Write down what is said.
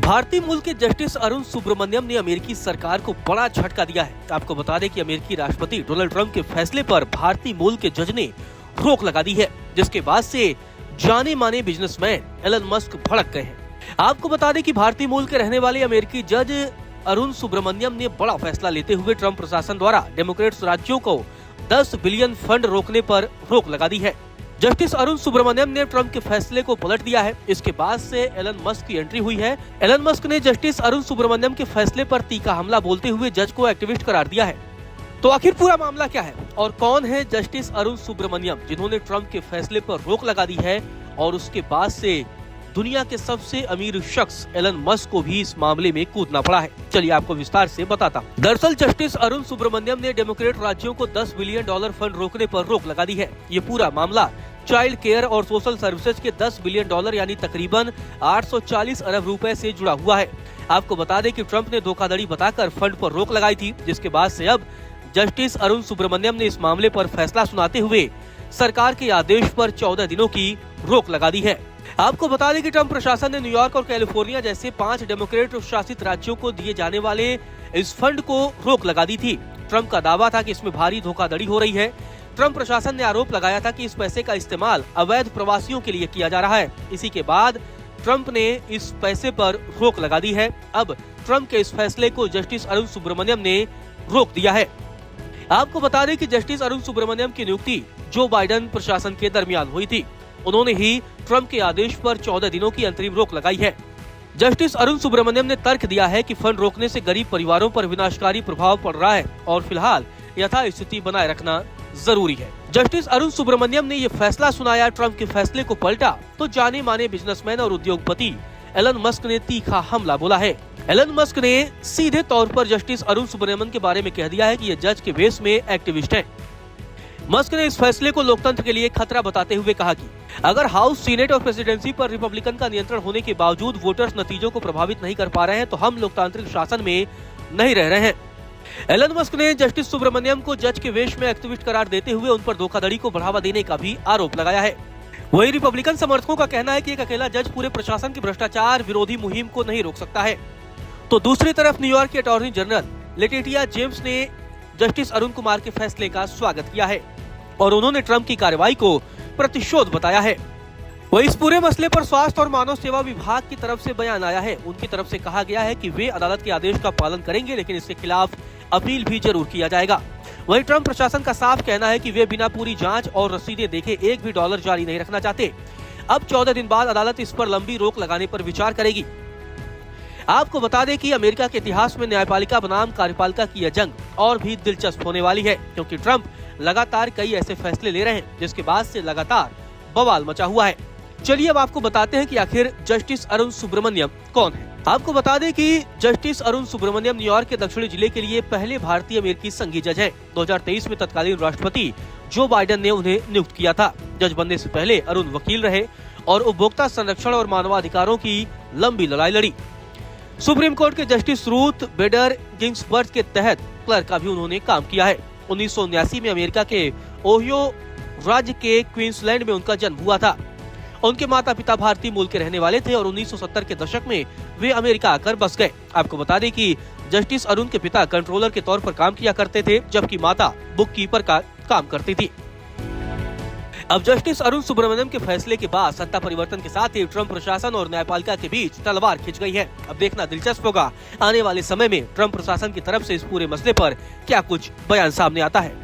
भारतीय मूल के जस्टिस अरुण सुब्रमण्यम ने अमेरिकी सरकार को बड़ा झटका दिया है। आपको बता दें कि अमेरिकी राष्ट्रपति डोनाल्ड ट्रंप के फैसले पर भारतीय मूल के जज ने रोक लगा दी है, जिसके बाद से जाने माने बिजनेसमैन एलन मस्क भड़क गए हैं। आपको बता दें कि भारतीय मूल के रहने वाले अमेरिकी जज अरुण सुब्रमण्यम ने बड़ा फैसला लेते हुए ट्रंप प्रशासन द्वारा डेमोक्रेट्स राज्यों को 10 बिलियन फंड रोकने पर रोक लगा दी है। जस्टिस अरुण सुब्रमण्यम ने ट्रंप के फैसले को पलट दिया है। इसके बाद से एलन मस्क की एंट्री हुई है। एलन मस्क ने जस्टिस अरुण सुब्रमण्यम के फैसले पर तीखा हमला बोलते हुए जज को एक्टिविस्ट करार दिया है। तो आखिर पूरा मामला क्या है और कौन है जस्टिस अरुण सुब्रमण्यम जिन्होंने ट्रंप के फैसले पर रोक लगा दी है और उसके बाद से दुनिया के सबसे अमीर शख्स एलन मस्क को भी इस मामले में कूदना पड़ा है। चलिए आपको विस्तार से बताता हूँ। दरअसल जस्टिस अरुण सुब्रमण्यम ने डेमोक्रेट राज्यों को 10 बिलियन डॉलर फंड रोकने पर रोक लगा दी है। ये पूरा मामला चाइल्ड केयर और सोशल सर्विसेज के 10 बिलियन डॉलर यानी तकरीबन 840 अरब रुपए से जुड़ा हुआ है। आपको बता दें कि ट्रंप ने धोखाधड़ी बताकर फंड पर रोक लगाई थी, जिसके बाद से अब जस्टिस अरुण सुब्रमण्यम ने इस मामले पर फैसला सुनाते हुए सरकार के आदेश पर 14 दिनों की रोक लगा दी है। आपको बता दें कि ट्रंप प्रशासन ने न्यूयॉर्क और कैलिफोर्निया जैसे 5 डेमोक्रेट शासित राज्यों को दिए जाने वाले इस फंड को रोक लगा दी थी। ट्रंप का दावा था कि इसमें भारी धोखाधड़ी हो रही है। ट्रंप प्रशासन ने आरोप लगाया था कि इस पैसे का इस्तेमाल अवैध प्रवासियों के लिए किया जा रहा है। इसी के बाद ट्रंप ने इस पैसे पर रोक लगा दी है। अब ट्रंप के इस फैसले को जस्टिस अरुण सुब्रमण्यम ने रोक दिया है। आपको बता दें कि जस्टिस अरुण सुब्रमण्यम की नियुक्ति जो बाइडेन प्रशासन के दरमियान हुई थी। उन्होंने ही ट्रंप के आदेश पर 14 दिनों की अंतरिम रोक लगाई है। जस्टिस अरुण सुब्रमण्यम ने तर्क दिया है कि फंड रोकने से गरीब परिवारों पर विनाशकारी प्रभाव पड़ रहा है और फिलहाल यथास्थिति बनाए रखना जरूरी है। जस्टिस अरुण सुब्रमण्यम ने ये फैसला सुनाया। ट्रंप के फैसले को पलटा तो जाने माने बिजनेसमैन और उद्योगपति एलन मस्क ने तीखा हमला बोला है। एलन मस्क ने सीधे तौर पर जस्टिस अरुण सुब्रमण्यम के बारे में कह दिया है कि ये जज के वेश में एक्टिविस्ट हैं। मस्क ने इस फैसले को लोकतंत्र के लिए खतरा बताते हुए कहा कि अगर हाउस, सीनेट और प्रेसिडेंसी पर रिपब्लिकन का नियंत्रण होने के बावजूद वोटर्स नतीजों को प्रभावित नहीं कर पा रहे हैं तो हम लोकतांत्रिक शासन में नहीं रह रहे हैं। एलन मस्क ने जस्टिस सुब्रमण्यम को जज के वेश में एक्टिविस्ट करार देते हुए उन पर धोखाधड़ी को बढ़ावा देने का भी आरोप लगाया है। वहीं रिपब्लिकन समर्थकों का कहना है कि एक अकेला जज पूरे प्रशासन की भ्रष्टाचार विरोधी मुहिम को नहीं रोक सकता है। तो दूसरी तरफ न्यूयॉर्क के अटॉर्नी जनरल लेटिटिया जेम्स ने जस्टिस अरुण कुमार के फैसले का स्वागत किया है और उन्होंने ट्रंप की कार्रवाई को प्रतिशोध बताया है। वही इस पूरे मसले पर स्वास्थ्य और मानव सेवा विभाग की तरफ से बयान आया है। उनकी तरफ से कहा गया है कि वे अदालत के आदेश का पालन करेंगे, लेकिन इसके खिलाफ अपील भी जरूर किया जाएगा। वहीं ट्रंप प्रशासन का साफ कहना है कि वे बिना पूरी जांच और रसीदें देखे एक भी डॉलर जारी नहीं रखना चाहते। अब 14 दिन बाद अदालत इस पर लंबी रोक लगाने पर विचार करेगी। आपको बता दें कि अमेरिका के इतिहास में न्यायपालिका बनाम कार्यपालिका की यह जंग और भी दिलचस्प होने वाली है, क्योंकि ट्रंप लगातार कई ऐसे फैसले ले रहे हैं जिसके बाद से लगातार बवाल मचा हुआ है। चलिए अब आपको बताते हैं कि आखिर जस्टिस अरुण सुब्रमण्यम कौन है। आपको बता दें कि जस्टिस अरुण सुब्रमण्यम न्यूयॉर्क के दक्षिणी जिले के लिए पहले भारतीय अमेरिकी संघीय जज हैं। 2023 में तत्कालीन राष्ट्रपति जो बाइडेन ने उन्हें नियुक्त किया था। जज बनने से पहले अरुण वकील रहे और उपभोक्ता संरक्षण और मानवाधिकारों की लंबी लड़ाई लड़ी। सुप्रीम कोर्ट के जस्टिस रूथ बेडर गिंग्सबर्ग के तहत क्लर्क का भी उन्होंने काम किया है। 1979 में अमेरिका के ओहियो राज्य के क्वींसलैंड में उनका जन्म हुआ था। उनके माता पिता भारतीय मूल के रहने वाले थे और 1970 के दशक में वे अमेरिका आकर बस गए। आपको बता दें कि जस्टिस अरुण के पिता कंट्रोलर के तौर पर काम किया करते थे, जबकि माता बुक कीपर का काम करती थी। अब जस्टिस अरुण सुब्रमण्यम के फैसले के बाद सत्ता परिवर्तन के साथ ही ट्रंप प्रशासन और न्यायपालिका के बीच तलवार खिंच गई है। अब देखना दिलचस्प होगा आने वाले समय में ट्रंप प्रशासन की तरफ से इस पूरे मसले पर क्या कुछ बयान सामने आता है।